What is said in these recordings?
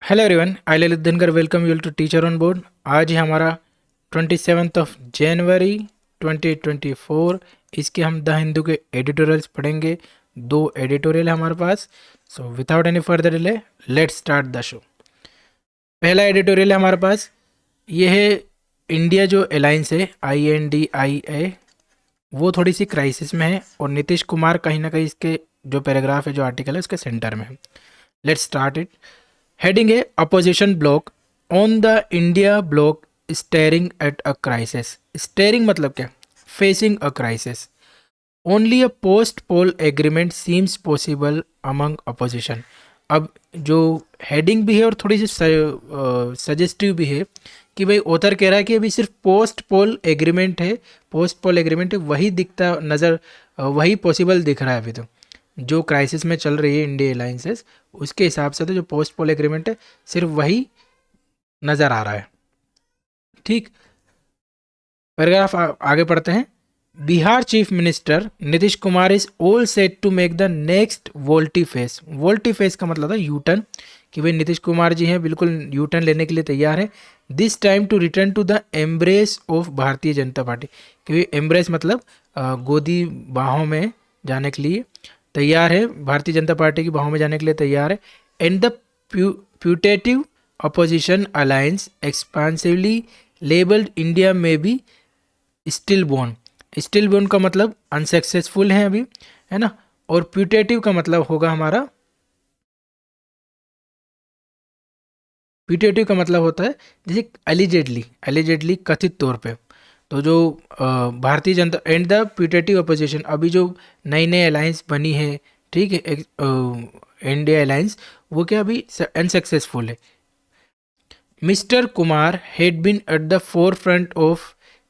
Hello everyone, I Lalit Dhankar welcome you to teacher on board. आज ही हमारा 27 जनवरी 2024। इसके हम द हिंदू के एडिटोरियल्स पढ़ेंगे। दो एडिटोरियल है हमारे पास। So without any further delay let's start the show. पहला एडिटोरियल है हमारे पास, ये है इंडिया जो अलायंस है INDIA, वो थोड़ी सी क्राइसिस में है और नीतीश कुमार कहीं ना कहीं इसके जो पैराग्राफ है, जो आर्टिकल है, उसके सेंटर में है। Let's start it. हेडिंग है opposition block on the India block staring at a crisis. Steering मतलब क्या? Facing a crisis. Only a post pole agreement seems possible among opposition. अब जो हेडिंग भी है और थोड़ी सी सजेस्टिव भी है कि भाई ऑथर कह रहा है कि अभी सिर्फ पोस्ट पोल एग्रीमेंट है, पोस्ट पोल एग्रीमेंट है, वही दिखता नज़र, वही पॉसिबल दिख रहा है अभी। तो जो क्राइसिस में चल रही है इंडिया अलायंसेस, उसके हिसाब से तो जो पोस्ट पोल एग्रीमेंट है सिर्फ वही नज़र आ रहा है। ठीक, पैराग्राफ आगे पढ़ते हैं। Bihar chief minister Nitish Kumar is all set to make the next volte face. Volte face का मतलब था यू टर्न, कि भाई नीतीश कुमार जी हैं बिल्कुल यू टर्न लेने के लिए तैयार हैं। This time to return to the embrace of Bharatiya Janata party. क्योंकि एम्ब्रेस मतलब गोदी बाहों में जाने के लिए तैयार है, भारतीय जनता पार्टी की बाहों में जाने के लिए तैयार है। And the putative opposition alliance expansively labelled India may be stillborn. Stillborn का मतलब अनसक्सेसफुल है अभी, है ना। और प्यूटेटिव का मतलब होगा हमारा, प्यूटेटिव का मतलब होता है जैसे एलिजेडली, एलिजेडली कथित तौर पे। तो जो Bharatiya Janata and the putative opposition, अभी जो नई नई अलायंस बनी है, ठीक है, इंडिया अलायंस, वो क्या अभी अनसक्सेसफुल है। Mr. Kumar had been at the forefront of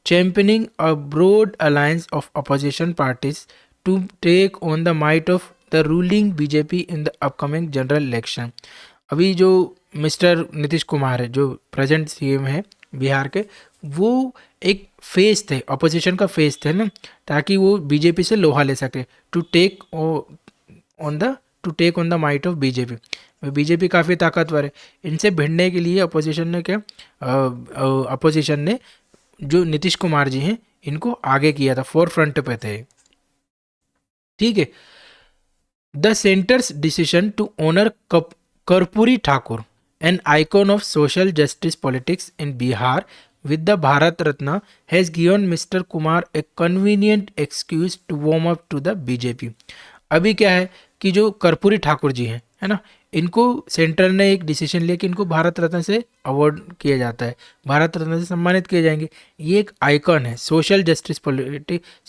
championing a broad alliance of opposition parties to take on the might of the ruling BJP in the upcoming general election. अभी जो mister Nitish Kumar है, जो present CM है बिहार के, वो एक face थे, opposition का फेस थे ना, ताकि वो बीजेपी से लोहा ले सके, to take on the to take on the might of BJP. BJP काफ़ी ताकतवर है, इनसे भिड़ने के लिए अपोजिशन ने क्या, अपोजिशन ने जो नीतीश कुमार जी हैं इनको आगे किया था, फोर फ्रंट पे थे। ठीक है। The centre's decision to honour Karpoori Thakur, an icon of social justice politics in Bihar with the Bharat Ratna has given Mr. Kumar a convenient excuse to warm up to the BJP। अभी क्या है कि जो कर्पूरी ठाकुर जी हैं, है ना, इनको सेंटर ने एक डिसीजन लिया कि इनको भारत रत्न से अवार्ड किया जाता है, भारत रत्न से सम्मानित किए जाएंगे। ये एक आइकॉन है सोशल जस्टिस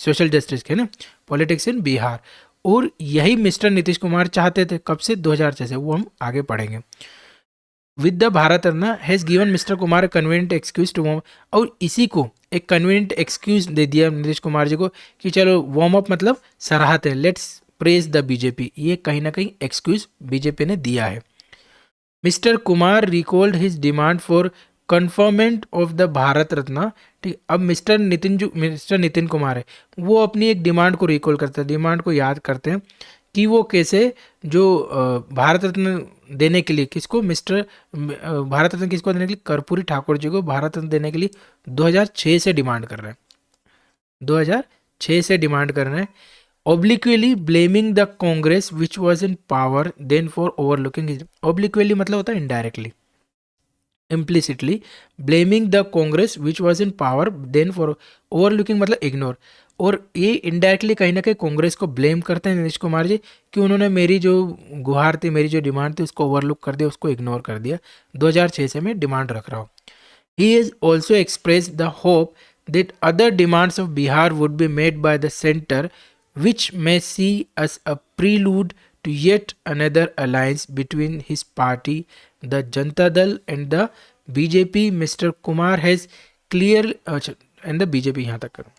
सोशल जस्टिस के ना, पॉलिटिक्स इन बिहार। और यही मिस्टर नीतीश कुमार चाहते थे, कब से? 2006 से। वो हम आगे पढ़ेंगे। With the Bharat Ratna has given mister Kumar convenient excuse to warm, और इसी को एक कन्वीनियंट एक्सक्यूज दे दिया नीतीश कुमार जी को कि चलो वार्म अप मतलब सराहते हैं, लेट्स प्रेज द बीजेपी। ये कहीं ना कहीं एक्सक्यूज बीजेपी ने दिया है। Mister Kumar recalled his demand for conferment of the Bharat Ratna. ठीक, अब मिस्टर नितिन कुमार है, वो अपनी एक डिमांड को रिकॉल करते हैं, डिमांड को याद करते हैं कि वो कैसे जो भारत रत्न देने के लिए किसको, भारत रत्न किसको देने के लिए? कर्पूरी ठाकुर जी को भारत रत्न देने के लिए 2006 से डिमांड कर रहे हैं, 2006 से डिमांड कर रहे हैं। obliquely blaming the Congress which was in power then for overlooking his, obliquely मतलब होता है indirectly, implicitly blaming the Congress which was in power then for overlooking मतलब ignore। और ये इनडायरेक्टली कहीं ना कहीं कांग्रेस को ब्लेम करते हैं नीतीश कुमार जी कि उन्होंने मेरी जो गुहार थी, मेरी जो डिमांड थी, उसको ओवरलुक कर दिया, उसको इग्नोर कर दिया। 2006 से मैं डिमांड रख रहा हूँ। He is also express the hope that other demands of Bihar would be made by the center, which may see as a prelude to yet another alliance between his party, the Janata Dal, and the BJP. Mr. Kumar has clear and the BJP यहाँ तक करो।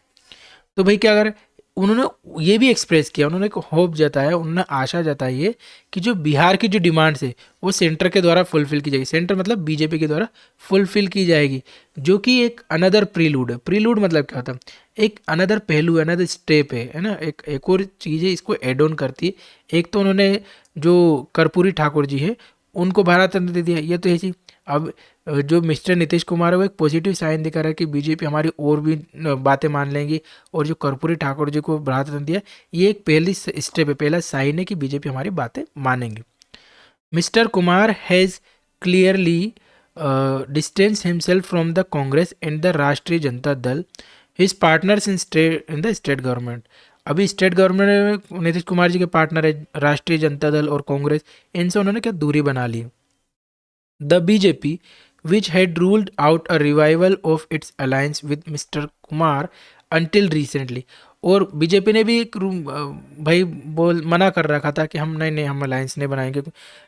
तो भाई क्या कर, उन्होंने ये भी एक्सप्रेस किया, उन्होंने एक होप जताया, उन्होंने आशा जताई है कि जो बिहार की जो डिमांड्स है वो सेंटर के द्वारा फुलफिल की जाएगी, सेंटर मतलब बीजेपी के द्वारा फुलफिल की जाएगी, जो कि एक अनदर प्रीलूड है। प्रीलूड मतलब क्या होता है? एक अनदर पहलू, अनदर स्टेप है ना, एक और चीज़ है, इसको एड ऑन करती है। एक तो उन्होंने जो कर्पूरी ठाकुर जी है उनको भारत रत्न दे दिया, ये तो ऐसी। अब जो मिस्टर नीतीश कुमार है वो एक पॉजिटिव साइन दिखा रहा है कि बीजेपी हमारी और भी बातें मान लेंगी, और जो कर्पूरी ठाकुर जी को भारत रत्न दिया, ये एक पहली स्टेप है, पहला साइन है कि बीजेपी हमारी बातें मानेंगी। Mister Kumar has clearly distance himself from the Congress and the Rashtriya Janata Dal, his partners in the state government. अभी स्टेट गवर्नमेंट में नीतीश कुमार जी के पार्टनर है राष्ट्रीय जनता दल और कांग्रेस, इनसे उन्होंने क्या दूरी बना ली। The BJP which had ruled out a revival of its alliance with Mr. Kumar until recently। और बीजेपी ने भी एक भाई बोल मना कर रखा था कि हम नहीं हम अलायंस नहीं बनाएंगे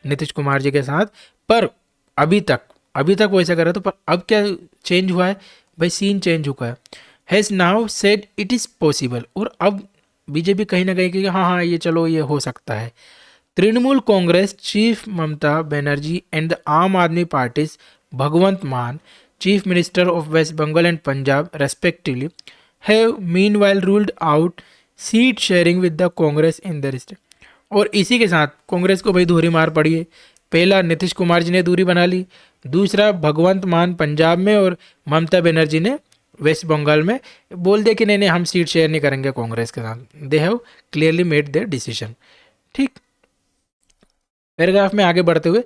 नीतीश कुमार जी के साथ, पर अभी तक वो ऐसा कर रहा था। पर अब क्या चेंज हुआ है भाई, सीन चेंज हुआ है। Has now said it is possible, और अब बीजेपी कहीं ना कहीं कि हाँ ये चलो ये हो सकता है। Trinamool Congress chief Mamata Banerjee and the Aam Aadmi party's Bhagwant Mann, chief minister of West Bengal and Punjab respectively, have meanwhile ruled out seat sharing with the Congress in their state. और इसी के साथ कांग्रेस को भाई दूरी मार पड़ी है। पहला नीतीश कुमार जी ने दूरी बना ली, दूसरा भगवंत मान पंजाब में और ममता बनर्जी ने वेस्ट बंगाल में बोल दिया कि नहीं हम सीट शेयर नहीं करेंगे कांग्रेस के साथ। They have clearly made their decision. ठीक, पैराग्राफ में आगे बढ़ते हुए,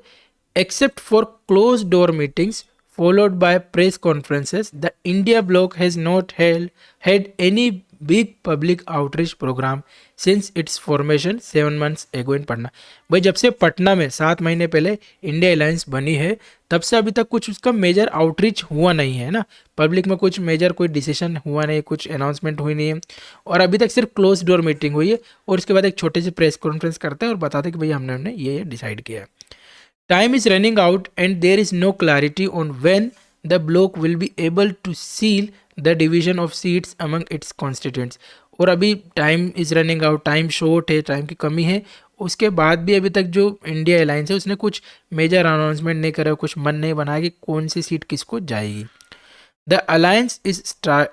except for close door meetings followed by press conferences, the India bloc has not had any big public outreach program since its formation 7 months ago in Patna. भाई जब से पटना में 7 महीने पहले इंडिया अलायंस बनी है, तब से अभी तक कुछ उसका मेजर आउटरीच हुआ नहीं है ना, पब्लिक में कुछ मेजर कोई डिसीजन हुआ नहीं, कुछ अनाउंसमेंट हुई नहीं है, और अभी तक सिर्फ क्लोज डोर मीटिंग हुई है, और उसके बाद एक छोटे से प्रेस कॉन्फ्रेंस करते हैं और बताते हैं कि भाई हमने ये डिसाइड किया है। Time is running out and there is no clarity on when the bloc will be able to seal the division of seats among its constituents। और अभी time is running out, time short है, time की कमी है। उसके बाद भी अभी तक जो इंडिया अलायंस है उसने कुछ मेजर अनाउंसमेंट नहीं करा, कुछ मन नहीं बनाया कि कौन सी सीट किसको जाएगी। The alliance is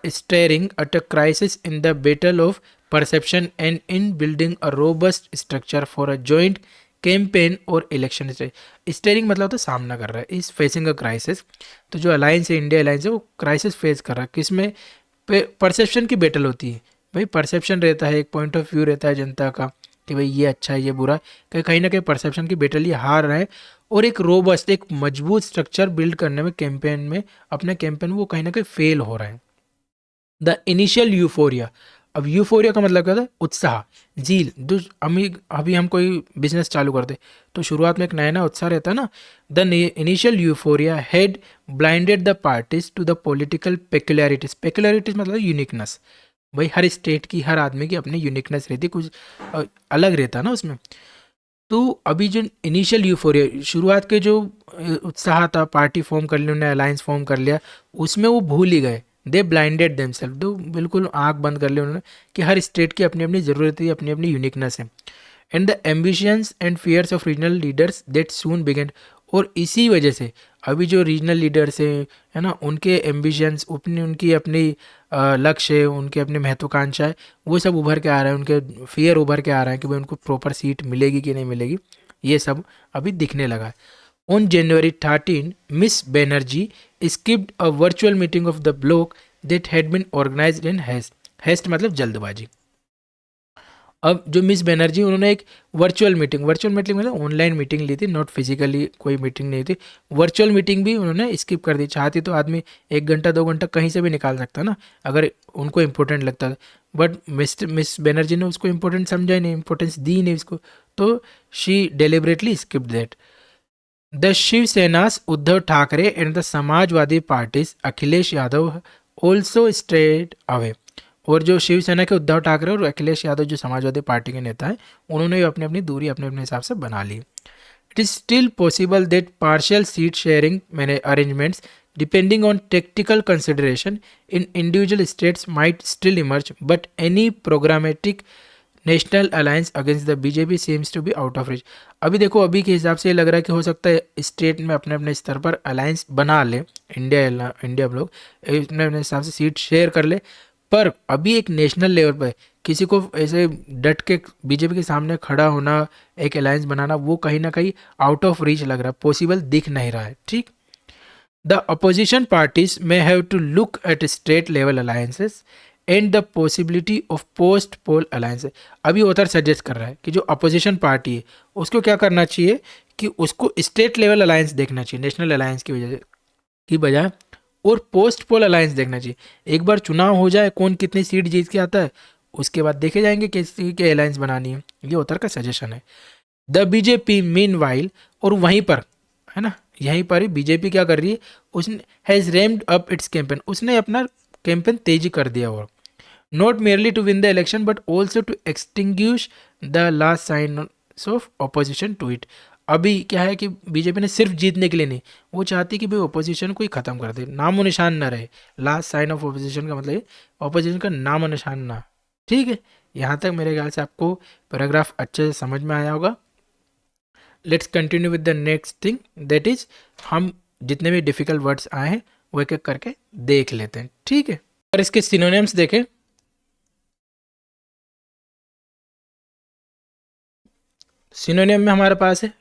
staring at a crisis in the battle of perception and in building a robust structure for a joint campaign और इलेक्शन। स्टेयरिंग मतलब होता है सामना कर रहा है, इज फेसिंग अ क्राइसिस। तो जो अलायंस है, इंडिया अलायंस है, वो क्राइसिस फेस कर रहा है। किसमें? परसेप्शन की बैटल होती है भाई, परसेप्शन रहता है, एक पॉइंट ऑफ व्यू रहता है जनता का कि भाई ये अच्छा है ये बुरा, कहीं ना कहीं परसेप्शन की बैटल ये हार रहा है, और एक रोबस्ट एक मजबूत स्ट्रक्चर बिल्ड करने में कैंपेन में अपने कैंपेन वो कहीं ना कहीं फेल हो रहा है। द इनिशियल यूफोरिया, अब यूफोरिया का मतलब क्या होता है? उत्साह, झील। जो अभी हम कोई बिजनेस चालू करते तो शुरुआत में एक नया नया उत्साह रहता है ना। The initial euphoria had blinded the parties to the political peculiarities. Peculiarities मतलब यूनिकनेस, भाई हर स्टेट की, हर आदमी की अपनी यूनिकनेस रहती, कुछ अलग रहता है ना उसमें। तो अभी जो इनिशियल यूफोरिया, शुरुआत के जो उत्साह था, पार्टी फॉर्म कर ली उन्होंने, अलायंस फॉर्म कर लिया, उसमें वो भूल ही गए। दे ब्लाइंडेड देमसेल्फ, तो बिल्कुल आंख बंद कर ली उन्होंने कि हर स्टेट की अपनी अपनी ज़रूरत है, अपनी अपनी यूनिकनेस है। And the ambitions and fears of regional leaders that soon began, और इसी वजह से अभी जो रीजनल लीडर्स हैं है ना, उनके एम्बिशंस, उनकी अपनी लक्ष्य है, उनके अपनी महत्वाकांक्षा है, वो सब उभर के आ रहे हैं, उनके फियर उभर के आ रहे हैं कि भाई उनको प्रॉपर सीट मिलेगी कि नहीं मिलेगी, ये सब अभी दिखने लगा है। On January 13, Miss Banerjee skipped a virtual meeting of the bloc that had been organized in haste। haste मतलब जल्दबाजी। अब जो मिस बनर्जी उन्होंने एक वर्चुअल मीटिंग मतलब ऑनलाइन मीटिंग ली थी, नॉट फिजिकली कोई मीटिंग नहीं थी, वर्चुअल मीटिंग भी उन्होंने स्किप कर दी। चाहती तो आदमी 1 घंटा 2 घंटा कहीं से भी निकाल सकता ना अगर उनको इम्पोर्टेंट लगता था, बट मिस बनर्जी ने उसको इम्पोर्टेंट समझा ही नहीं, इम्पोर्टेंस दी नहीं उसको, तो she deliberately skip that. The Shivsena's Uddhav Thackeray and the Samajwadi party's Akhilesh Yadav also straight away. और जो शिवसेना के उद्धव ठाकरे और अखिलेश यादव जो समाजवादी पार्टी के नेता हैं, उन्होंने भी अपनी अपनी दूरी अपने अपने हिसाब से बना ली। It is still possible that partial seat sharing मैंने arrangements depending on tactical consideration in individual states might still emerge, but any programmatic national alliance against the BJP seems to be out of reach. अभी देखो, अभी के हिसाब से ये लग रहा है कि हो सकता है स्टेट में अपने अपने स्तर पर अलायंस बना ले, इंडिया ब्लॉक अपने अपने हिसाब से सीट शेयर कर ले, पर अभी एक नेशनल लेवल पर किसी को ऐसे डट के बीजेपी के सामने खड़ा होना, एक अलायंस बनाना, वो कहीं ना कहीं आउट ऑफ रीच लग रहा है, पॉसिबल दिख नहीं रहा है, ठीक। The opposition parties may have to look at state level alliances and the possibility of post poll alliance. अभी ऑथर सजेस्ट कर रहा है कि जो अपोजिशन पार्टी है उसको क्या करना चाहिए कि उसको स्टेट लेवल अलायंस देखना चाहिए नेशनल अलायंस की वजह की बजाय, और पोस्ट पोल अलायंस देखना चाहिए। एक बार चुनाव हो जाए, कौन कितनी सीट जीत के आता है, उसके बाद देखे जाएंगे किसी के अलायंस बनानी है। ये ऑथर का सजेशन है। द बीजेपी मीन वाइल, और वहीं पर, है ना, यहीं पर ही बीजेपी क्या कर रही है, उसने has rammed up its campaign, उसने अपना कैंपेन तेजी कर दिया, और not merely to win the election but also to extinguish the last sign of opposition to it. अभी क्या है कि बीजेपी ने सिर्फ जीतने के लिए नहीं, वो चाहती है कि भाई ऑपोजिशन को ही खत्म कर दे, नामो निशान ना रहे। लास्ट साइन ऑफ ऑपोजिशन का मतलब ऑपोजिशन का नामो निशान ना। ठीक है, यहाँ तक मेरे ख्याल से आपको पैराग्राफ अच्छे से समझ में आया होगा। Let's continue with the next thing, that is हम जितने भी डिफिकल्ट वर्ड्स आए हैं वो एक एक करके देख लेते हैं, ठीक है। और इसके सिनोनिम्स देखें, सिनोनिम में हमारे पास है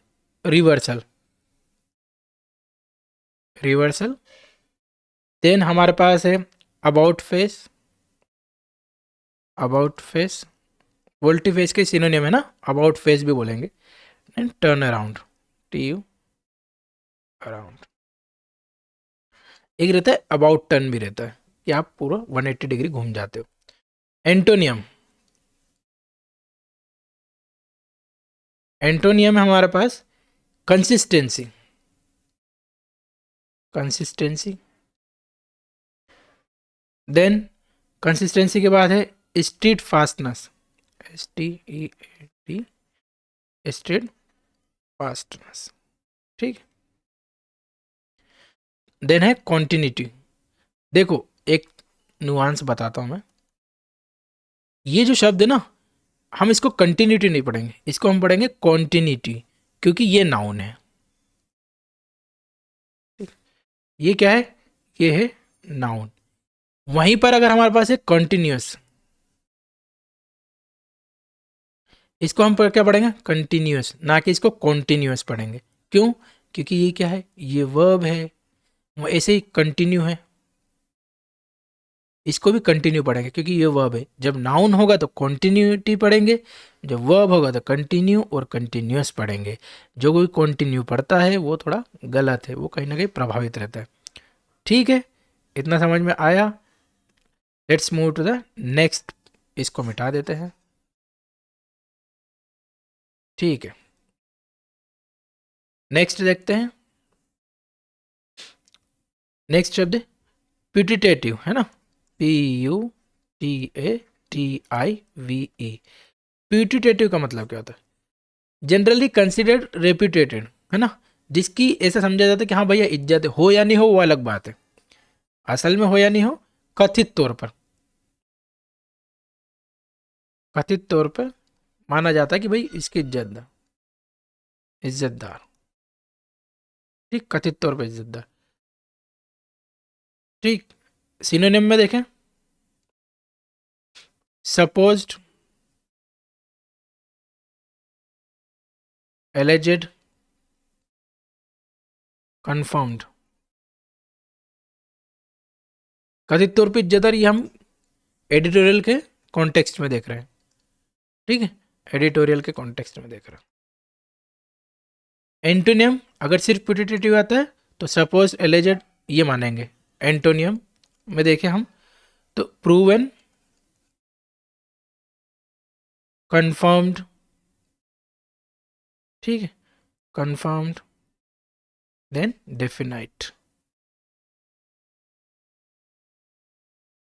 रिवर्सल, रिवर्सल। देन हमारे पास है about face, about face. Volte face के सिनोनिम है ना, अबाउट फेस भी बोलेंगे। And turn around, T U around. एक रहता है अबाउट टर्न भी रहता है कि आप पूरा 180 डिग्री घूम जाते हो। एंटोनियम, एंटोनियम है हमारे पास कंसिस्टेंसी, कंसिस्टेंसी। देन कंसिस्टेंसी के बाद है street fastness, S T E T, street fastness, ठीक। देन है कॉन्टिन्यूटी। देखो एक नुआंस बताता हूं मैं, ये जो शब्द है ना, हम इसको कंटिन्यूटी नहीं पढ़ेंगे, इसको हम पढ़ेंगे कॉन्टिन्यूटी, क्योंकि ये नाउन है। ये क्या है, ये है नाउन। वहीं पर अगर हमारे पास है कॉन्टिन्यूस, इसको हम क्या पढ़ेंगे, कंटिन्यूस, ना कि इसको कॉन्टिन्यूस पढ़ेंगे। क्यों, क्योंकि ये क्या है, ये वर्ब है, वो ऐसे ही कंटिन्यू है, इसको भी कंटिन्यू पढ़ेंगे क्योंकि ये वर्ब है। जब नाउन होगा तो कॉन्टिन्यूटी पढ़ेंगे, जब वर्ब होगा तो कंटिन्यू और कंटिन्यूस पढ़ेंगे। जो कोई कंटिन्यू पढ़ता है वो थोड़ा गलत है, वो कहीं ना कहीं प्रभावित रहता है, ठीक है। इतना समझ में आया। Let's move to the next, इसको मिटा देते हैं, ठीक है। नेक्स्ट देखते हैं, नेक्स्ट शब्द है प्यूटिटेटिव, है ना, P U T A T I V E. Putative का मतलब क्या होता है, जनरली कंसिडर्ड रेप्यूटेटेड, है ना, जिसकी ऐसा समझा जाता है कि हाँ भैया इज्जत है, हो या नहीं हो वो अलग बात है, असल में हो या नहीं हो, कथित तौर पर, कथित तौर पर माना जाता है कि भाई इसकी इज्जतदार, इज्जतदार, ठीक, कथित तौर पर इज्जतदार, ठीक। सिनोनिम में देखें, सपोज्ड, एलिजेड, कंफर्म्ड। कथित तौर पर इज्जतदार ये हम एडिटोरियल के कॉन्टेक्स्ट में देख रहे हैं, ठीक है, एडिटोरियल के कॉन्टेक्स्ट में देख रहे हैं। एंटोनियम अगर सिर्फ प्यूटिटेटिव आता है तो सपोज, एलिजेड ये मानेंगे। एंटोनियम में देखें हम तो प्रूवन, कंफर्म्ड, ठीक है, कंफर्म्ड, देन डेफिनाइट।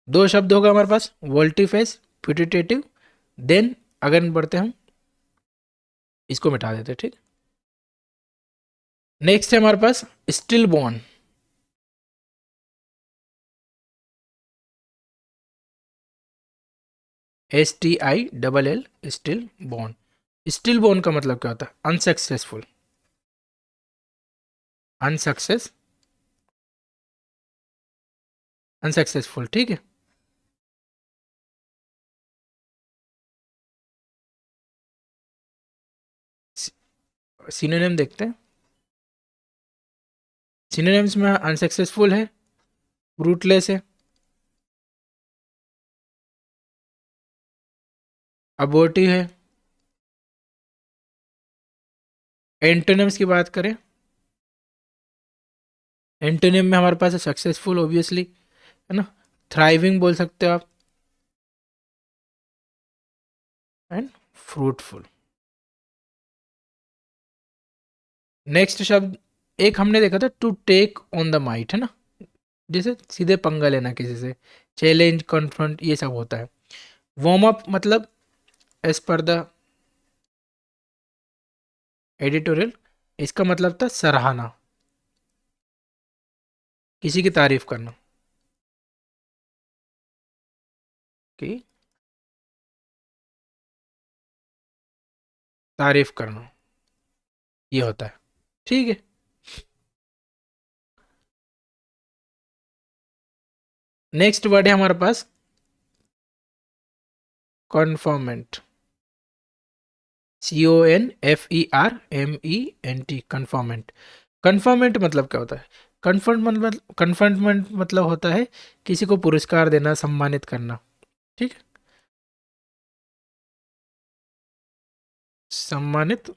दो शब्द होगा हमारे पास, वोल्टीफेस, प्यूटिटेटिव। देन अगर बढ़ते हम, इसको मिटा देते हैं, ठीक। नेक्स्ट है हमारे पास stillborn, STILL, stillborn. Stillborn का मतलब क्या होता है, अनसक्सेसफुल, अनसक्सेस, अनसक्सेसफुल, ठीक है। सिनोनिम देखते हैं। सिनोनिम्स में अनसक्सेसफुल है, फ्रूटलेस है, अबोर्टिव है। एंटोनिम्स की बात करें, एंटोनिम में हमारे पास है सक्सेसफुल ऑब्वियसली, है ना, थ्राइविंग बोल सकते हो आप, एंड फ्रूटफुल। नेक्स्ट शब्द एक हमने देखा था, to take on the might, है ना, जैसे सीधे पंगा लेना किसी से, चैलेंज, कॉन्फ्रंट, ये सब होता है। वार्म अप मतलब एज पर द एडिटोरियल, इसका मतलब था सराहना, किसी की तारीफ करना, कि तारीफ करना, ये होता है। ठीक है। नेक्स्ट वर्ड है हमारे पास कन्फर्मेंट, CONFERMENT, कन्फर्मेंट। कन्फर्मेंट मतलब क्या होता है? कन्फर्मेंट मतलब होता है किसी को पुरस्कार देना, सम्मानित करना। ठीक है, सम्मानित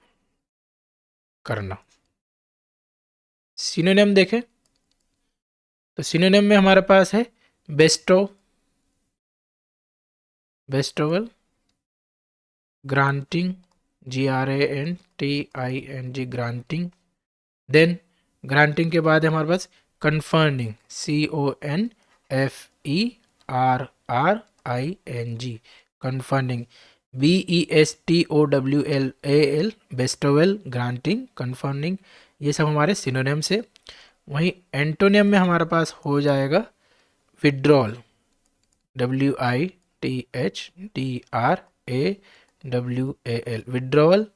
करना। सिनोनिम देखें तो सिनोनिम में हमारे पास है bestow, bestowal, granting, GRANTING, granting. Then granting के बाद है हमारे पास conferring, CONFERRING, conferring, BESTOWLAL, bestowal, granting, conferring, ये सब हमारे सिनोनिम से। वहीं एंटोनियम में हमारे पास हो जाएगा withdrawal, WITHDRAWAL, withdrawal.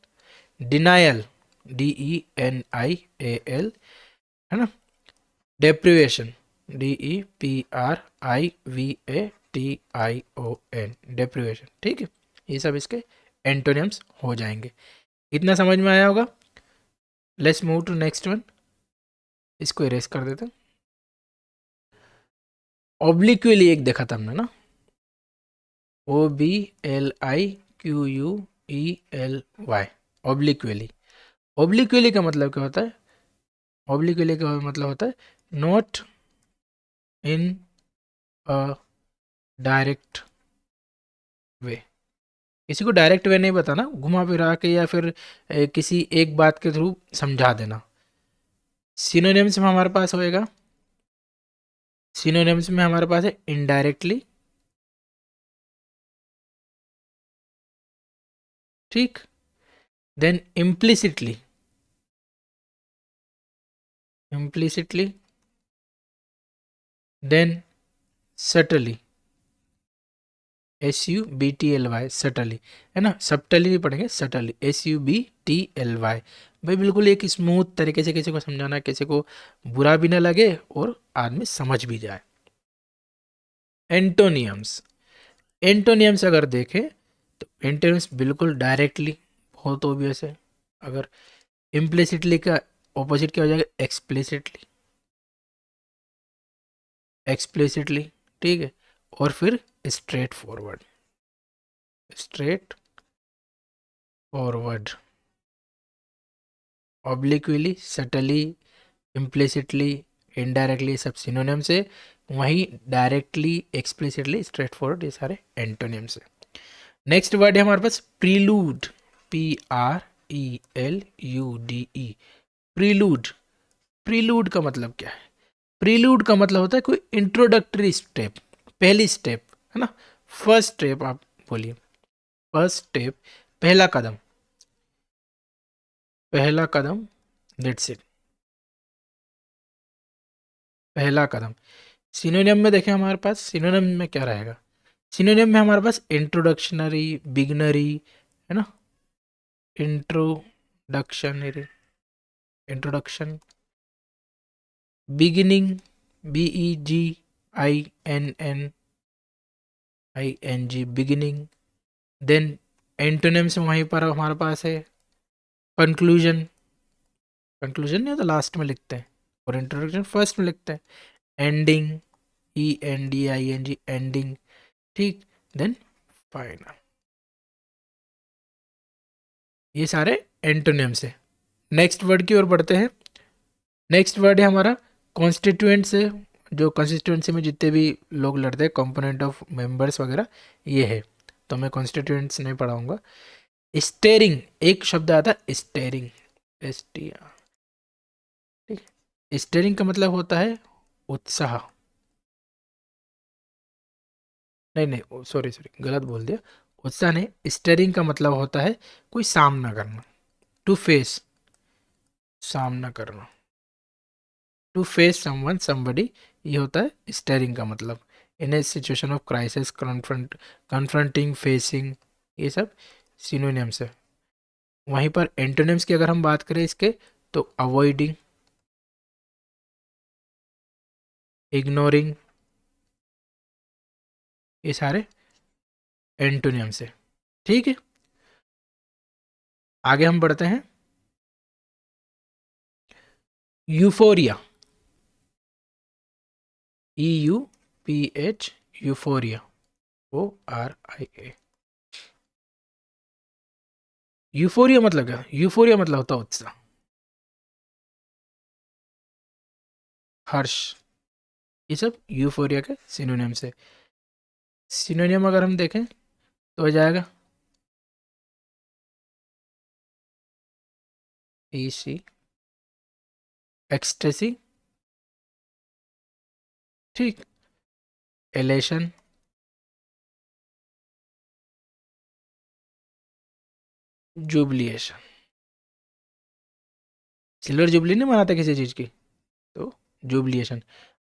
Denial, DENIAL, है ना। Deprivation, DEPRIVATION, deprivation. ठीक है, ये सब इसके एंटोनिम्स हो जाएंगे। इतना समझ में आया होगा। Let's move to next one. इसको इरेज कर देते हैं। ऑब्लिक्वली एक देखा था हमने ना, OBLIQUELY, ऑब्लिक्वली। ऑब्लिक्वली का मतलब क्या होता है? ऑब्लिक्वली का मतलब होता है not in a direct way. किसी को डायरेक्ट वे नहीं बताना, घुमा फिरा के या फिर किसी एक बात के थ्रू समझा देना। सिनोनिम्स में हमारे पास होएगा, सिनोनिम्स में हमारे पास है इनडायरेक्टली, ठीक, then implicitly, implicitly, then subtly, SUBTLY, subtly, है ना, सब्टली नहीं पढ़ेंगे, सटली, SUBTLY। भाई बिल्कुल एक स्मूथ तरीके से किसी को समझाना, किसी को बुरा भी ना लगे और आदमी समझ भी जाए। एंटोनियम्स, एंटोनियम्स अगर देखें तो एंटोनियम्स बिल्कुल डायरेक्टली, बहुत ऑब्वियस है। अगर इम्प्लिसिटली का ऑपोजिट क्या हो जाएगा? एक्सप्लिसिटली, एक्सप्लिसिटली, ठीक है। और फिर straightforward, straightforward, obliquely, subtly, implicitly, indirectly, सब सिनोनिम्स है। वहीं डायरेक्टली, एक्सप्लिसिटली, स्ट्रेट फॉरवर्ड, ये सारे एंटोनिम्स है। नेक्स्ट वर्ड है हमारे पास प्रीलूड, PRELUDE, प्रीलूड। प्रीलूड का मतलब क्या है? प्रीलूड का मतलब होता है कोई इंट्रोडक्टरी स्टेप, पहली स्टेप, है ना, फर्स्ट स्टेप आप बोलिए, फर्स्ट स्टेप, पहला कदम, पहला कदम, दैट्स इट, पहला कदम। सिनोनिम में देखें हमारे पास, सिनोनिम में क्या रहेगा? सिनोनिम में हमारे पास इंट्रोडक्शनरी, बिगनरी, है ना, introductionary, introduction, beginning, BEGINNING, beginning. Then antonyms वहीं पर हमारे पास है कंक्लूजन, कंक्लूजन नहीं होता लास्ट में लिखते हैं, और इंट्रोडक्शन फर्स्ट में लिखते हैं। एंडिंग, ENDING, एंडिंग, ठीक। देन फाइनल, ये सारे एंटोनिम्स है। नेक्स्ट वर्ड की ओर बढ़ते हैं। नेक्स्ट वर्ड है हमारा कॉन्स्टिट्यूएंट से, जो कॉन्स्टिट्यूएंसी में जितने भी लोग लड़ते हैं, कंपोनेंट ऑफ मेंबर्स वगैरह, ये है। तो मैं कॉन्स्टिट्यूएंट्स नहीं पढ़ाऊंगा। स्टेरिंग, एक शब्द आता है स्टेरिंग, STR, ठीक। स्टेरिंग का मतलब होता है उत्साह, नहीं नहीं, सॉरी सॉरी, गलत बोल दिया। उत्साह नहीं, स्टेरिंग का मतलब होता है कोई सामना करना, टू फेस, सामना करना, टू फेस समवन समबडी, ये होता है स्टेरिंग का मतलब। In a situation of crisis, confronting, facing, ये सब सिनोनिम्स है। वहीं पर एंटोनिम्स की अगर हम बात करें इसके, तो अवॉइडिंग, इग्नोरिंग, ये सारे एंटोनिम्स है, ठीक है। आगे हम बढ़ते हैं। Euphoria, EUPH, euphoria, ORIA। Euphoria मतलब क्या? यूफोरिया मतलब होता है उत्साह, हर्ष, ये सब यूफोरिया के सिनोनिम्स है। सिनोनिम अगर हम देखें तो हो जाएगा EC, एक्सटेसी, ठीक, एलेशन, जुबलिएशन। सिल्वर जुबली नहीं मनाते किसी चीज़ की, तो जुबलिएशन।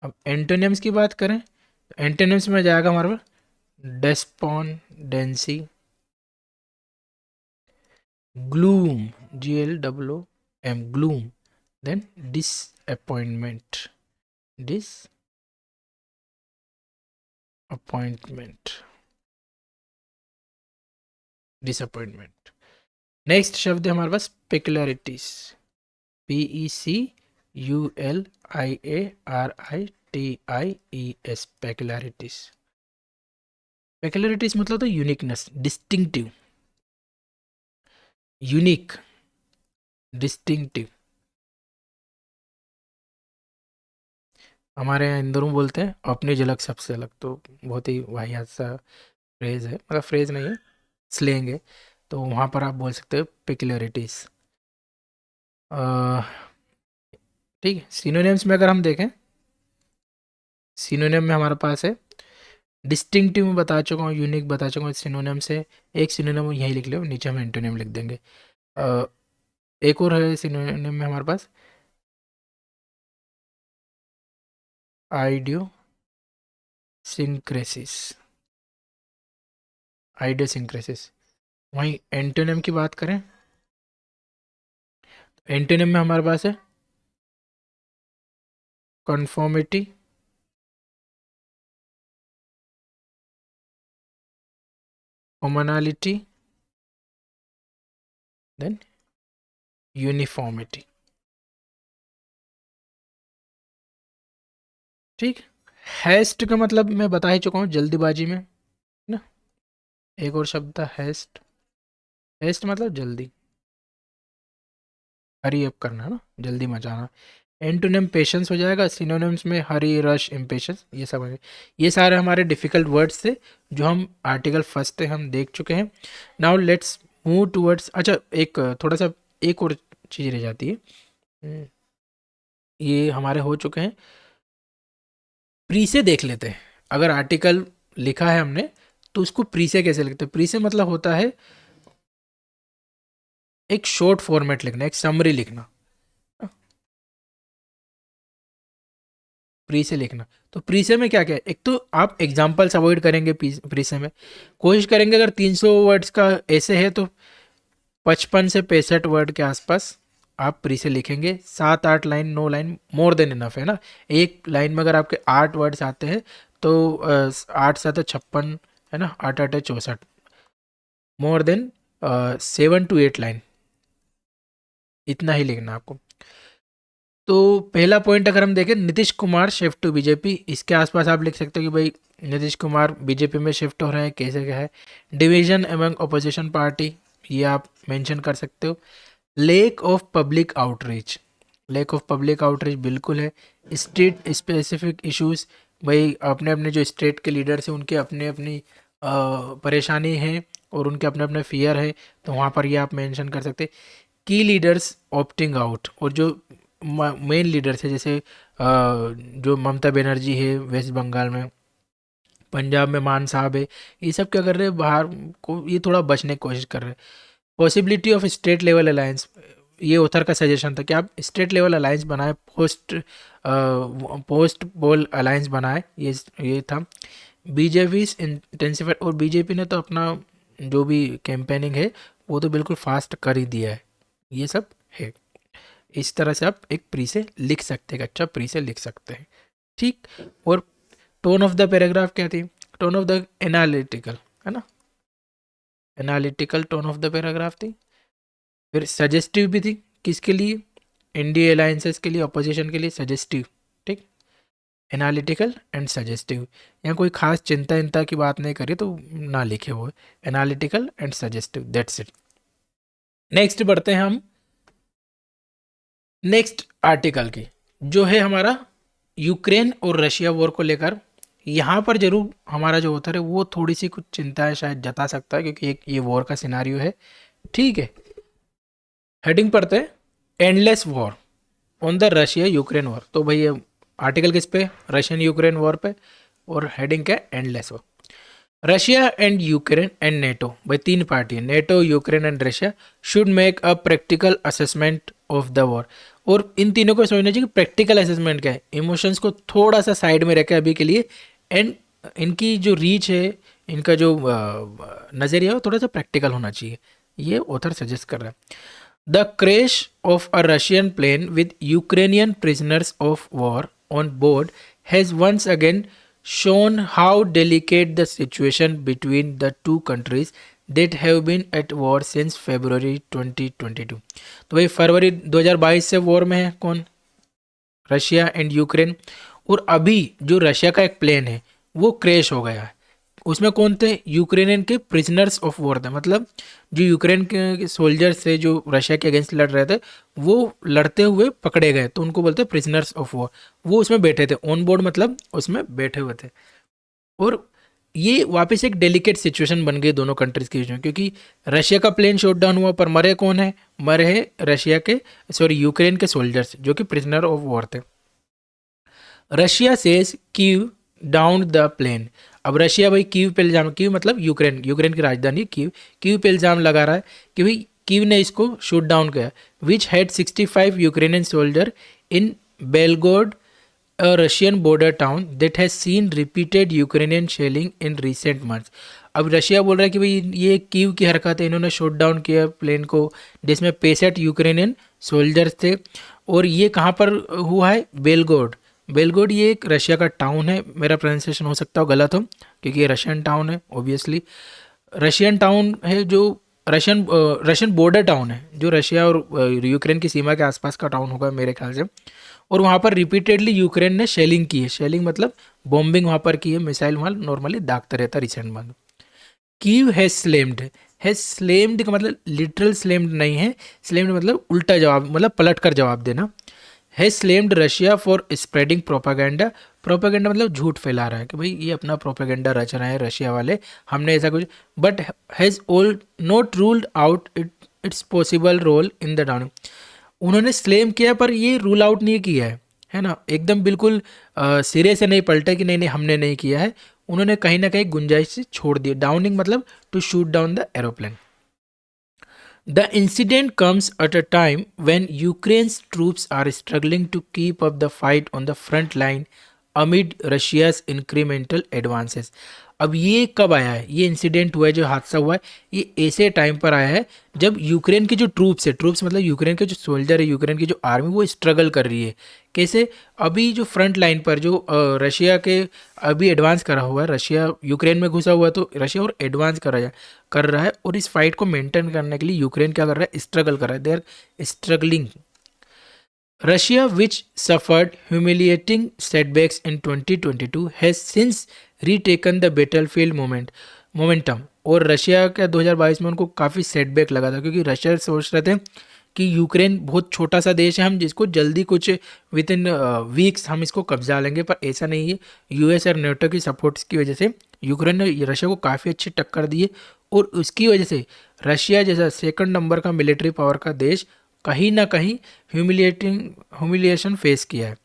अब एंटोनिम्स की बात करें तो एंटोनिम्स में जाएगा हमारे पास despondency, gloom, GLOOM, gloom. Then disappointment, disappointment, disappointment. Next शब्द है हमारे पास पेक्युलरिटीज, PECULIARITIES, पेक्युलरिटीज। पेक्युलरिटीज मतलब तो यूनिकनेस, डिस्टिंक्टिव, यूनिक, डिस्टिंक्टिव। हमारे यहाँ इंदौर में बोलते हैं अपनी झलक सबसे अलग, तो बहुत ही वाहियात सा फ्रेज है, मतलब फ्रेज नहीं है, स्लेंग है। तो वहाँ पर आप बोल सकते हो पेक्युलरिटीज, ठीक है। सिनोनिम्स में अगर हम देखें, सिनोनिम में हमारे पास है डिस्टिंक्टिव में बता चुका हूँ, यूनिक बता चुका हूँ। सिनोनिम से एक सिनोनिम यही लिख लो, नीचे हम एंटोनिम लिख देंगे। अ, एक और है सिनोनिम में हमारे पास, आइडियो सिंक्रेसिस, आइडियोसिंक्रेसिस। वहीं एंटोनिम की बात करें, एंटोनिम में हमारे पास है कन्फॉर्मिटी, कॉमनैलिटी, देन यूनिफॉर्मिटी, ठीक। हैस्ट का मतलब मैं बता ही चुका हूँ, जल्दीबाजी में ना। एक और शब्द था हेस्ट, हेस्ट मतलब जल्दी, हरी अप करना ना, जल्दी मचाना। एंटोनिम पेशेंस हो जाएगा। सिनोनिम्स में हरी, रश, इम्पेशंस, ये सब है। ये सारे हमारे डिफिकल्ट वर्ड्स थे जो हम आर्टिकल फर्स्ट से हम देख चुके हैं। नाउ लेट्स मूव टूवर्ड्स, अच्छा एक थोड़ा सा एक और चीज़ रह जाती है। हम्म, ये हमारे हो चुके हैं। प्री से देख लेते हैं, अगर आर्टिकल लिखा है हमने तो उसको प्री से कैसे लिखते हैं। प्री से मतलब होता है एक शॉर्ट फॉर्मेट लिखना, एक समरी लिखना, प्री से लिखना। तो प्री से में क्या क्या है, एक तो आप एग्जाम्पल्स अवॉइड करेंगे प्री से में, कोशिश करेंगे अगर 300 वर्ड्स का ऐसे है तो 55 से 65 वर्ड के आसपास आप प्री से लिखेंगे। 7-8 line, 9 line more than enough है ना। एक लाइन में अगर आपके 8 वर्ड्स आते हैं तो 8 7 56 है ना, 8 8 64, मोर देन 7 to 8 लाइन, इतना ही लिखना आपको। तो पहला पॉइंट अगर हम देखें, Nitish Kumar shift to BJP, इसके आसपास आप लिख सकते हो कि भाई नीतीश कुमार बीजेपी में शिफ्ट हो रहा है, कैसे क्या है। डिवीजन एमंग अपोजिशन पार्टी, ये आप मेंशन कर सकते हो। Lake of public outreach, lake of public outreach बिल्कुल है। स्टेट स्पेसिफिक इश्यूज, भाई अपने अपने जो स्टेट के लीडर्स हैं उनके अपने अपनी परेशानी है और उनके अपने अपने फियर है, तो वहाँ पर ये आप मेंशन कर सकते। की लीडर्स ऑप्टिंग आउट, और जो मेन लीडर्स है जैसे जो ममता बनर्जी है वेस्ट बंगाल में, पंजाब में मान साहब है, ये सब क्या कर रहे हैं, बाहर को ये थोड़ा बचने की कोशिश कर रहे हैं। Possibility of state level alliance, ये ऑथर का सजेशन था कि आप स्टेट लेवल अलायंस बनाए, पोस्ट पोल अलायंस बनाए, ये था। बीजेपी इंटेंसिफाइड, और बीजेपी ने तो अपना जो भी कैंपेनिंग है वो तो बिल्कुल फास्ट कर ही दिया है, ये सब है। इस तरह से आप एक प्री से लिख सकते हैं, अच्छा प्री से लिख सकते हैं, ठीक। और टोन ऑफ द पैराग्राफ क्या थी, टोन ऑफ द एनालिटिकल, है ना, analytical tone of the paragraph थी। फिर सजेस्टिव भी थी, किसके लिए, एनडीए अलायंसेस के लिए, अपोजिशन के लिए सजेस्टिव, ठीक। एनालिटिकल एंड सजेस्टिव, यहाँ कोई खास चिंता की बात नहीं करी तो ना लिखे वो, analytical and suggestive, that's it. Next बढ़ते हैं हम नेक्स्ट आर्टिकल की, जो है हमारा यूक्रेन और रशिया वॉर को लेकर। यहाँ पर जरूर हमारा जो ऑथर है वो थोड़ी सी कुछ चिंताएं शायद जता सकता है, क्योंकि एक ये वॉर का सिनारियो है, ठीक है। हेडिंग पढ़ते हैं, endless war on the Russia Ukraine war. तो भाई ये आर्टिकल किस पे, रशियन यूक्रेन वॉर पे, और हेडिंग क्या है, endless war. Russia and Ukraine and NATO, भाई तीन पार्टी है, NATO, Ukraine and Russia, should make a practical assessment of the war. और इन तीनों को समझना चाहिए कि प्रैक्टिकल असेसमेंट क्या है, इमोशंस को थोड़ा सा साइड में रखे अभी के लिए, एंड इनकी जो रीच है, इनका जो नज़रिया है वो थोड़ा सा प्रैक्टिकल होना चाहिए, ये ऑथर सजेस्ट कर रहा है। The crash of a Russian plane with Ukrainian prisoners of war on board has once again shown how delicate the situation between the two countries that have been at war since February 2022। तो भाई फरवरी 2022 से war में है कौन, Russia and Ukraine. और अभी जो Russia का एक प्लेन है वो क्रैश हो गया है, उसमें कौन थे, यूक्रेनियन के प्रिजनर्स ऑफ वॉर थे, मतलब जो यूक्रेन के सोल्जर्स थे जो रशिया के अगेंस्ट लड़ रहे थे, वो लड़ते हुए पकड़े गए, तो उनको बोलते हैं प्रिजनर्स ऑफ वॉर। वो उसमें बैठे थे, ऑन बोर्ड मतलब उसमें बैठे हुए थे। और ये वापस एक डेलिकेट सिचुएशन बन गई दोनों कंट्रीज के बीच में, क्योंकि रशिया का प्लेन शॉट डाउन हुआ, पर मरे कौन है, मरे हैं रशिया के, सॉरी यूक्रेन के सोल्जर्स जो कि प्रिजनर ऑफ वॉर थे। Russia says Kyiv down the plane. अब रशिया भाई कीव पे इल्जाम, कीव मतलब यूक्रेन, यूक्रेन की राजधानी कीव, कीव पे इल्जाम लगा रहा है कि भाई कीव ने इसको शूट डाउन किया, which had 65 Ukrainian soldier in Belgorod, a Russian border town that has seen repeated Ukrainian shelling in recent months। अब रशिया बोल रहा है कि भाई ये कीव की हरकत है, इन्होंने शूट डाउन किया प्लेन को जिसमें 65 यूक्रेनियन सोल्जर्स थे। और ये कहाँ पर हुआ है, बेलगोड। बेलगोड ये एक रशिया का टाउन है, मेरा प्रोनाउंसिएशन हो सकता हो गलत हो क्योंकि ये रशियन टाउन है, ऑब्वियसली रशियन टाउन है, जो रशियन बॉर्डर टाउन है, जो रशिया और यूक्रेन की सीमा के आसपास का टाउन होगा मेरे ख्याल से। और वहाँ पर रिपीटेडली यूक्रेन ने शेलिंग की है, शेलिंग मतलब बॉम्बिंग वहाँ पर की है, मिसाइल वहाँ नॉर्मली दागता रहता रिसेंट मंथ। कीव हैज स्लेम्ड का मतलब लिटरल स्लेम्ड नहीं है, स्लेम्ड मतलब उल्टा जवाब, मतलब पलट कर जवाब देना। Has slammed Russia for spreading propaganda, propaganda मतलब झूठ फैला रहा है कि भाई ये अपना प्रोपागेंडा रच रहे हैं रशिया वाले, हमने ऐसा कुछ, but has all not ruled out its possible role in the down. उन्होंने स्लेम किया पर ये रूल आउट नहीं किया है ना, एकदम बिल्कुल सिरे से नहीं पलटा कि नहीं नहीं हमने नहीं किया है, उन्होंने कहीं ना कहीं गुंजाइश से छोड़ दी। डाउनिंग मतलब to shoot down the aeroplane. The incident comes at a time when Ukraine's troops are struggling to keep up the fight on the front line amid Russia's incremental advances। अब ये कब आया है, ये इंसिडेंट हुआ है, जो हादसा हुआ है, ये ऐसे टाइम पर आया है जब यूक्रेन की जो ट्रूप्स है, ट्रूप्स मतलब यूक्रेन के जो सोल्जर है, यूक्रेन की जो आर्मी वो स्ट्रगल कर रही है। कैसे, अभी जो फ्रंट लाइन पर जो रशिया के अभी एडवांस करा हुआ है, रशिया यूक्रेन में घुसा हुआ है, तो रशिया और एडवांस कर रहा है, और इस फाइट को मेंटेन करने के लिए यूक्रेन क्या कर रहा है, स्ट्रगल कर रहा है, they are struggling. Russia, which suffered humiliating setbacks in 2022, has since retaken the battlefield momentum. और रशिया का 2022 में उनको काफ़ी सेटबैक लगा था, क्योंकि रशिया सोच रहे थे कि यूक्रेन बहुत छोटा सा देश है, हम जिसको जल्दी कुछ विद इन वीक्स हम इसको कब्जा लेंगे, पर ऐसा नहीं है। यूएस और नेटो की सपोर्ट्स की वजह से यूक्रेन ने रशिया को काफ़ी अच्छी टक्कर दी है, और उसकी वजह से रशिया जैसा सेकंड नंबर का मिलिट्री पावर का देश कहीं ना कहीं ह्यूमिलिएशन फेस किया है।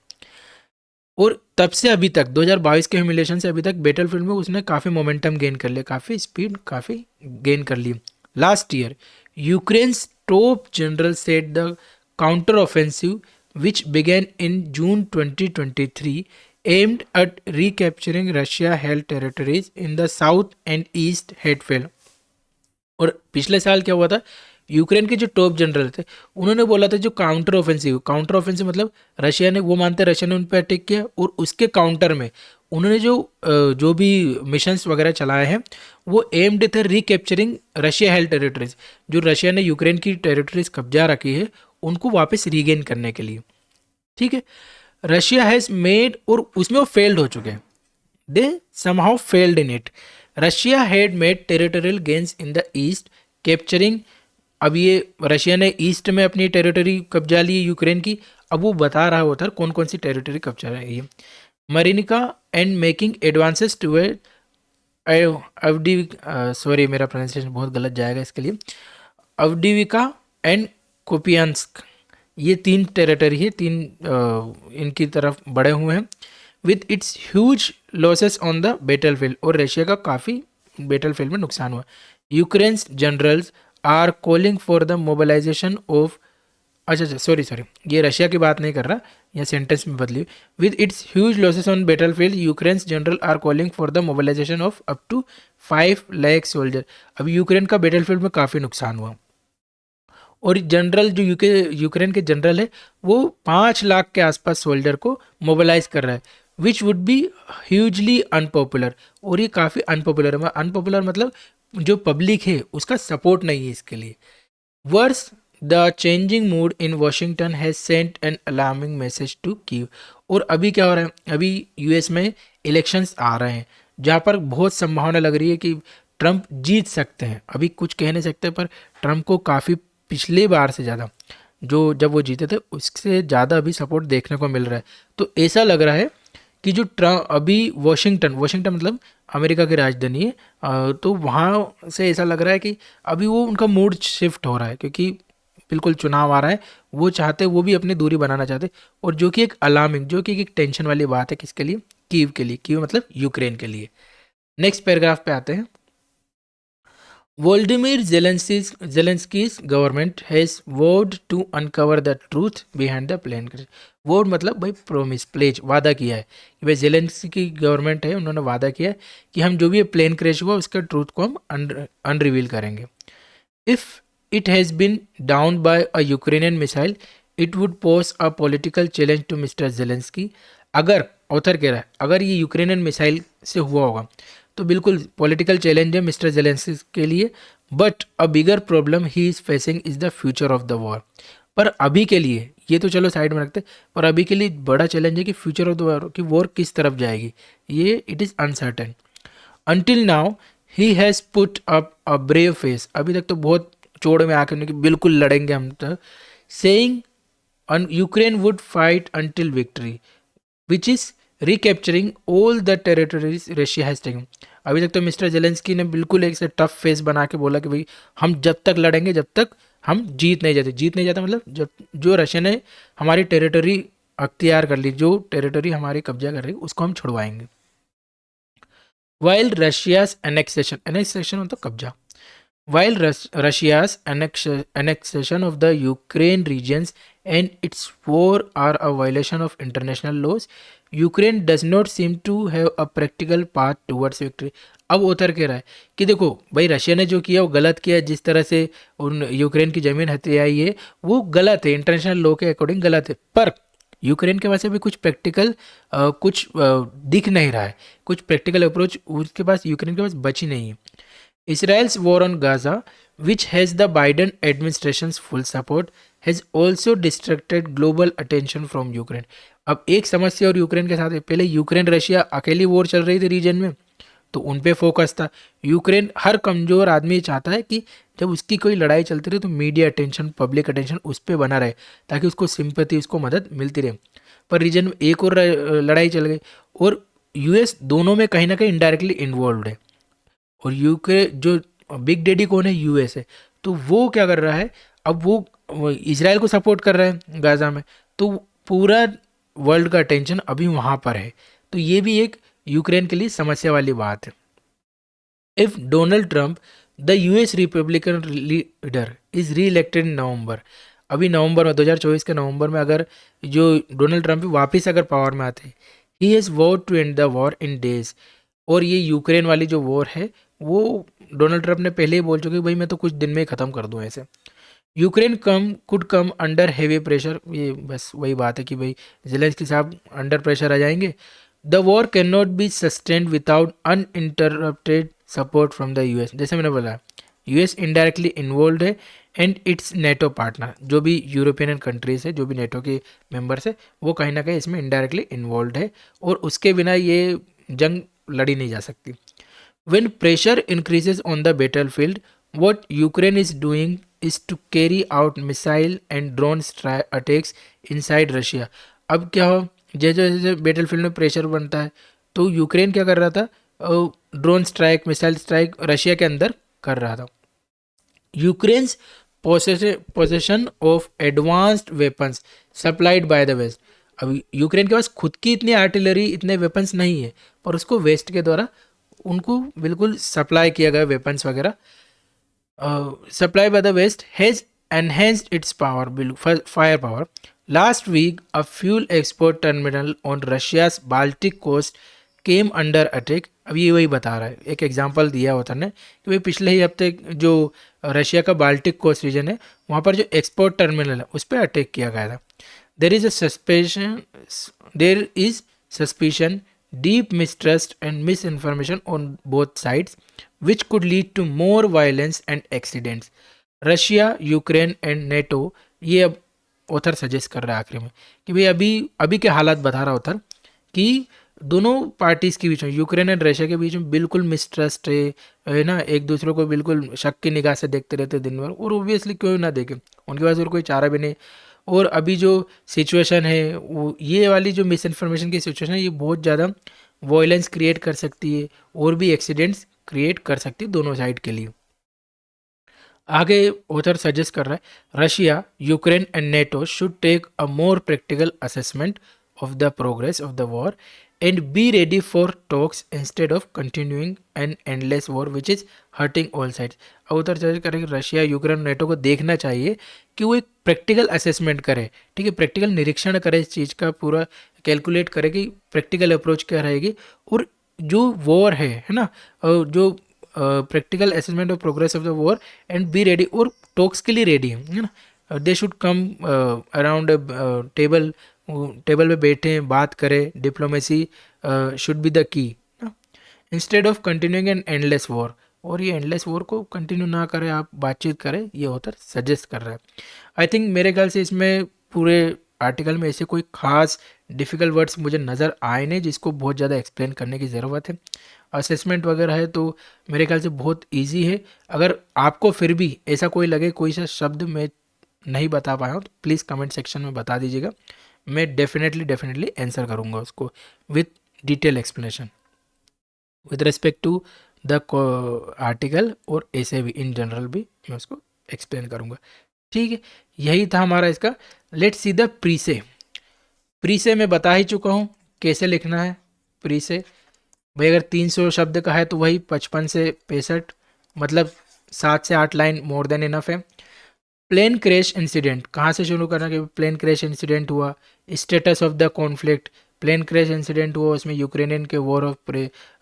और तब से अभी तक 2022 के ह्यूमिलिएशन से अभी तक बैटलफील्ड में उसने काफ़ी मोमेंटम गेन कर लिया, काफ़ी स्पीड काफ़ी गेन कर ली। Last year Ukraine's top general said the counter offensive which began in June 2023 aimed at recapturing Russia held territories in the south and east had failed. और पिछले साल क्या हुआ था, यूक्रेन के जो टॉप जनरल थे उन्होंने बोला था जो काउंटर ऑफेंसिव मतलब रशिया ने, वो मानते रशिया ने उन पर अटैक किया, और उसके काउंटर में उन्होंने जो भी मिशंस वगैरह चलाए हैं वो एम्ड थे रिकैप्चरिंग रशिया हेल्ड टेरिटरीज, जो रशिया ने यूक्रेन की टेरिटरीज कब्जा रखी है उनको वापस रीगेन करने के लिए। ठीक है, रशिया हैज़ मेड, और उसमें वो फेल्ड हो चुके हैं, दे somehow failed in it. Russia had made territorial gains in the east capturing, अब ये रशिया ने ईस्ट में अपनी टेरिटरी कब्जा ली यूक्रेन की, अब वो बता रहा होता है कौन कौन सी टेरिटरी कब्जा रही है। Marinka and making advances toward Avdiivka, sorry मेरा प्रोनाउंसिएशन बहुत गलत जाएगा इसके लिए, अवडीविका एंड कोपियांस्क, ये तीन टेरिटरी है, तीन इनकी तरफ बढ़े हुए हैं। With its huge losses on the battlefield, और रशिया का काफ़ी बैटलफील्ड में नुकसान हुआ। Ukraine's generals are calling for the mobilisation of, अच्छा सॉरी ये रशिया की बात नहीं कर रहा, यह सेंटेंस में बदली। With its huge losses on battlefield Ukraine's general are calling for the mobilisation of up to 5 lakh soldier. अब यूक्रेन का बैटलफील्ड में काफ़ी नुकसान हुआ, और जनरल जो यूक्रेन के जनरल है वो 5 लाख के आसपास सोल्जर को मोबिलाइज कर रहा है, which would be hugely unpopular, और ये काफ़ी अनपॉपुलर है। अनपॉपुलर मतलब जो पब्लिक है उसका सपोर्ट नहीं है इसके लिए। Worse the changing mood in Washington has sent an alarming message to Kyiv. और अभी क्या हो रहा है, अभी यूएस में इलेक्शंस आ रहे हैं जहाँ पर बहुत संभावना लग रही है कि ट्रंप जीत सकते हैं। अभी कुछ कह नहीं सकते, पर ट्रंप को काफ़ी पिछली बार से ज़्यादा, जो जब वो जीते थे उससे ज़्यादा अभी सपोर्ट देखने को मिल रहा है। तो ऐसा लग रहा है कि जो ट्रंप अभी वाशिंगटन मतलब अमेरिका की राजधानी है, तो वहाँ से ऐसा लग रहा है कि अभी वो उनका मूड शिफ्ट हो रहा है, क्योंकि बिल्कुल चुनाव आ रहा है, वो चाहते, वो भी अपनी दूरी बनाना चाहते, और जो कि एक अलार्मिंग, जो कि एक टेंशन वाली बात है किसके लिए, कीव के लिए, कीव मतलब यूक्रेन के लिए। नेक्स्ट पैराग्राफ पे आते हैं। Volodymyr Zelensky's government has vowed to uncover the truth behind the plane crash. वोड मतलब भाई प्रोमिस, प्लेज, वादा किया है कि भाई जेलेंस्की की गवर्नमेंट है, उन्होंने वादा किया है कि हम जो भी प्लेन क्रैश हुआ उसका ट्रूथ को हम अनरिवील करेंगे। If it has been down by a Ukrainian missile it would pose a political challenge to mister Zelensky. अगर, ऑथर कह रहा है, अगर ये यूक्रेनियन मिसाइल से हुआ होगा तो बिल्कुल पॉलिटिकल चैलेंज है मिस्टर जेलेंस्की के लिए, but a bigger problem he is facing is the future of the war. पर अभी के लिए ये तो चलो साइड में रखते, पर अभी के लिए बड़ा चैलेंज है कि फ्यूचर ऑफ द वॉर, कि वॉर किस तरफ जाएगी, ये it is uncertain. Until now he has put up a brave face, अभी तक तो बहुत चोड़ में आकर कि बिल्कुल लड़ेंगे हम, तो saying Ukraine would fight until victory which is recapturing all the territories Russia has taken. अभी तक तो मिस्टर जेलेंस्की ने बिल्कुल एक से टफ फेस बना के बोला कि भाई हम जब तक लड़ेंगे जब तक हम जीत नहीं जाते मतलब जब जो रशिया ने हमारी टेरिटरी अख्तियार कर ली, जो टेरिटरी हमारी कब्जा कर रही है उसको हम छुड़वाएंगे। वाइल रशियाज एनेक्सेशन मतलब कब्जा, while Russia's annexation of the Ukraine regions and its war are a violation of international laws, Ukraine does not seem to have a practical path towards victory। अब उतर कह रहा है कि देखो भाई रशिया ने जो किया वो गलत किया, जिस तरह से उन यूक्रेन की ज़मीन हथियाई है वो गलत है, इंटरनेशनल लॉ के अकॉर्डिंग गलत है, पर यूक्रेन के पास अभी कुछ प्रैक्टिकल दिख नहीं रहा है, कुछ प्रैक्टिकल अप्रोच उसके पास, यूक्रेन के पास बची नहीं है। Israel's war on Gaza, which has the Biden administration's full support, has also distracted global attention from Ukraine. अब एक समस्या और यूक्रेन के साथ है, पहले यूक्रेन रशिया अकेली वॉर चल रही थी रीजन में, तो उन पे फोकस था। यूक्रेन, हर कमज़ोर आदमी चाहता है कि जब उसकी कोई लड़ाई चलती रहे तो मीडिया अटेंशन, पब्लिक अटेंशन उस पर बना रहे, ताकि उसको सिंपैथी, उसको मदद मिलती रहे। पर रीजन में एक और लड़ाई चल गई, और यूएस दोनों में कहीं ना कहीं इनडायरेक्टली इन्वॉल्व है। और यूके जो बिग डैडी कौन है, यूएस है। तो वो क्या कर रहा है, अब वो इजराइल को सपोर्ट कर रहा है गाज़ा में, तो पूरा वर्ल्ड का अटेंशन अभी वहाँ पर है। तो ये भी एक यूक्रेन के लिए समस्या वाली बात है। If Donald Trump, the US Republican leader, is reelected in November, अभी नवंबर में 2024 के नवंबर में अगर जो डोनाल्ड ट्रंप वापस अगर पावर में आते हैं, he has vowed to end the war in days. और ये यूक्रेन वाली जो वॉर है वो डोनाल्ड ट्रंप ने पहले ही बोल चुके भाई मैं तो कुछ दिन में ही ख़त्म कर दूँ ऐसे। Ukraine could come under heavy pressure, ये बस वही बात है कि भाई जेलेंस्की साहब अंडर प्रेशर आ जाएंगे। The war can not be sustained without uninterrupted support from the US. जैसे मैंने बोला, यूएस इनडायरेक्टली इन्वॉल्व है, एंड इट्स नेटो पार्टनर, जो भी यूरोपियन कंट्रीज है, जो भी नेटो के मेंबर्स है, वो कहीं ना कहीं इसमें इनडायरेक्टली इन्वॉल्व है, और उसके बिना ये जंग लड़ी नहीं जा सकती। When pressure increases on the battlefield, what Ukraine is doing is to carry out missile and drone attacks inside Russia. अब क्या हो, जैसे जैसे बैटलफील्ड में प्रेशर बनता है, तो यूक्रेन क्या कर रहा था, drone strike, missile strike Russia के अंदर कर रहा था। Ukraine's possession of advanced weapons supplied by the West. अब यूक्रेन के पास खुद की इतनी आर्टिलरी, इतने वेपन्स नहीं है, पर उसको वेस्ट के द्वारा उनको बिल्कुल सप्लाई किया गया वेपन्स वगैरह। Supply by the West has enhanced its power, fire power. Last week a fuel export terminal on Russia's Baltic coast came under attack. अब ये वही बता रहा है, एक एग्जांपल दिया होता ने कि भाई पिछले ही हफ्ते जो रशिया का बाल्टिक कोस्ट रीजन है, वहाँ पर जो एक्सपोर्ट टर्मिनल है उस पर अटैक किया गया था। There is suspicion, deep mistrust and misinformation on both sides, which could lead to more violence and accidents. Russia, Ukraine and NATO, ये अब ऑथर सजेस्ट कर रहा है आखिरी में कि भाई अभी अभी के हालात बता रहा ऑथर कि दोनों पार्टीज़ के बीच में, यूक्रेन एंड रशिया के बीच में बिल्कुल मिसट्रस्ट है ना, एक दूसरे को बिल्कुल शक की निगाह से देखते रहते दिन भर, और ओबियसली क्यों ना देखें, उनके पास और कोई चारा भी नहीं। और अभी जो सिचुएशन है, वो ये वाली जो मिस इन्फॉर्मेशन की सिचुएशन है, ये बहुत ज़्यादा वॉयलेंस क्रिएट कर सकती है, और भी एक्सीडेंट्स क्रिएट कर सकती है दोनों साइड के लिए। आगे ऑथर सजेस्ट कर रहा है, Russia, Ukraine and NATO should take a more practical assessment of the progress of the war and be ready for talks instead of continuing an endless war which is hurting all sides। अब उधर चर्चा करेंगे, Russia, Ukraine, NATO को देखना चाहिए कि वो एक प्रैक्टिकल असेसमेंट करे, ठीक है, प्रैक्टिकल निरीक्षण करे, इस चीज़ का पूरा कैलकुलेट करे कि प्रैक्टिकल अप्रोच क्या रहेगी, और जो वॉर है ना, जो practical assessment of progress of the war and be ready, और टॉक्स के लिए रेडी है ना। They should come around table, table पे बैठे बात करें, diplomacy should be the key, instead of continuing an endless war. और ये एंडलेस वॉर को कंटिन्यू ना करें, आप बातचीत करें, ये ऑथर सजेस्ट कर रहा है। आई थिंक मेरे ख्याल से इसमें पूरे आर्टिकल में ऐसे कोई खास डिफ़िकल्ट वर्ड्स मुझे नज़र आए नहीं जिसको बहुत ज़्यादा एक्सप्लेन करने की ज़रूरत है। असेसमेंट वगैरह है तो मेरे ख्याल से बहुत ईजी है। अगर आपको फिर भी ऐसा कोई लगे, कोई सा शब्द मैं नहीं बता पाया हूँ, तो प्लीज़ कमेंट सेक्शन में बता दीजिएगा, मैं डेफिनेटली आंसर करूँगा उसको with detail explanation with respect to the article, और ऐसे भी इन जनरल भी मैं उसको एक्सप्लेन करूँगा। ठीक है, यही था हमारा इसका। Let's see the प्रीसे। प्रीसे मैं बता ही चुका हूँ कैसे लिखना है। प्रीसे भाई अगर 300 शब्द का है तो वही 55 से 65, मतलब 7 से 8 लाइन मोर देन इनफ है। प्लेन क्रैश इंसिडेंट, कहाँ से शुरू करना कि प्लेन क्रैश इंसिडेंट हुआ। Status of the conflict, plane crash incident हुआ, उसमें यूक्रेनियन के war of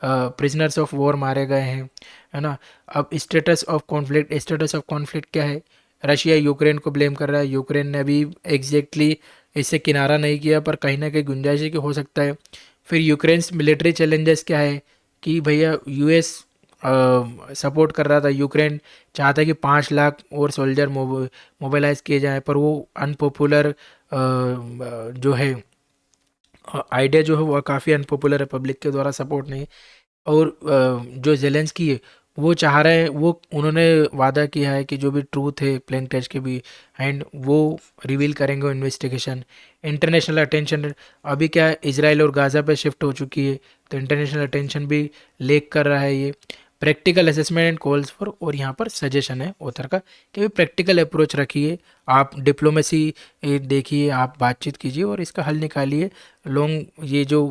prisoners of war मारे गए हैं, है ना। अब status of conflict, status of conflict क्या है, रशिया यूक्रेन को ब्लेम कर रहा है, यूक्रेन ने अभी एग्जैक्टली इससे किनारा नहीं किया, पर कहीं ना कहीं गुंजाइश है कि हो सकता है। फिर यूक्रेन मिलिट्री चैलेंजेस क्या है कि भैया यूएस सपोर्ट कर रहा था। यूक्रेन चाहता है कि 5 लाख और सोल्जर मोबिलाइज किए जाएं, पर वो अनपॉपुलर जो है आइडिया जो है वो काफ़ी अनपॉपुलर है, पब्लिक के द्वारा सपोर्ट नहीं। और जो जेलेंस्की है वो चाह रहे हैं, वो उन्होंने वादा किया है कि जो भी ट्रूथ है प्लेइंग टेस्ट के भी एंड वो रिवील करेंगे इन्वेस्टिगेशन। इंटरनेशनल अटेंशन अभी क्या है, इसराइल और गाज़ा पे शिफ्ट हो चुकी है, तो इंटरनेशनल अटेंशन भी लेक कर रहा है ये। Practical assessment and calls for, और यहाँ पर सजेशन है ऑथर का कि भी प्रैक्टिकल अप्रोच रखिए, आप डिप्लोमेसी देखिए, आप बातचीत कीजिए और इसका हल निकालिए। लॉन्ग ये जो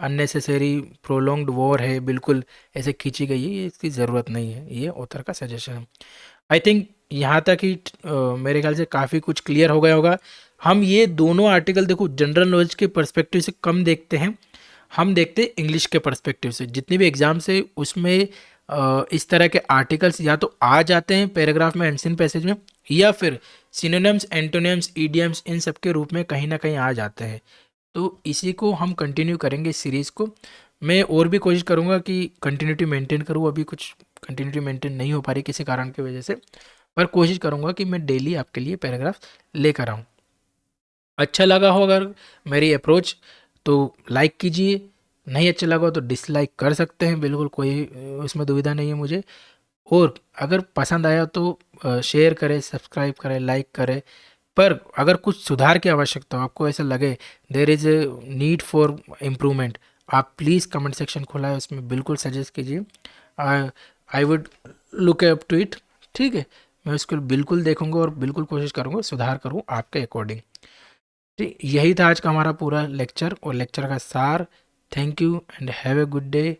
अननेसेसरी प्रोलॉन्ग्ड वॉर है, बिल्कुल ऐसे खींची गई है, ये इसकी ज़रूरत नहीं है, ये ऑथर का सजेशन है। आई थिंक यहाँ तक ही मेरे ख्याल से काफ़ी कुछ क्लियर हो गया होगा। हम ये दोनों आर्टिकल देखो जनरल नॉलेज के पर्सपेक्टिव से कम देखते हैं, हम देखते हैं इंग्लिश के पर्सपेक्टिव से। जितने भी एग्जाम्स है उसमें इस तरह के आर्टिकल्स या तो आ जाते हैं पैराग्राफ में, एंसियन पैसेज में, या फिर सिनोनिम्स, एंटोनिम्स, ईडियम्स इन सब के रूप में कहीं ना कहीं आ जाते हैं। तो इसी को हम कंटिन्यू करेंगे इस सीरीज़ को। मैं और भी कोशिश करूँगा कि कंटिन्यूटी मेंटेन करूँ, अभी कुछ कंटिन्यूटी मेंटेन नहीं हो पा रही किसी कारण की वजह से, पर कोशिश करूँगा कि मैं डेली आपके लिए पैराग्राफ लेकर आऊँ। अच्छा लगा हो अगर मेरी अप्रोच तो लाइक कीजिए, नहीं अच्छा लगा तो डिसलाइक कर सकते हैं, बिल्कुल कोई उसमें दुविधा नहीं है मुझे। और अगर पसंद आया तो शेयर करें, सब्सक्राइब करें, लाइक करें। पर अगर कुछ सुधार की आवश्यकता हो, आपको ऐसा लगे there is a need for improvement, आप प्लीज़ कमेंट सेक्शन खोला है उसमें बिल्कुल सजेस्ट कीजिए। I would look up to it. ठीक है, मैं उसको बिल्कुल देखूंगा और बिल्कुल कोशिश करूंगा सुधार करूं आपके अकॉर्डिंग। ठीक, यही था आज का हमारा पूरा लेक्चर और लेक्चर का सार। Thank you and have a good day.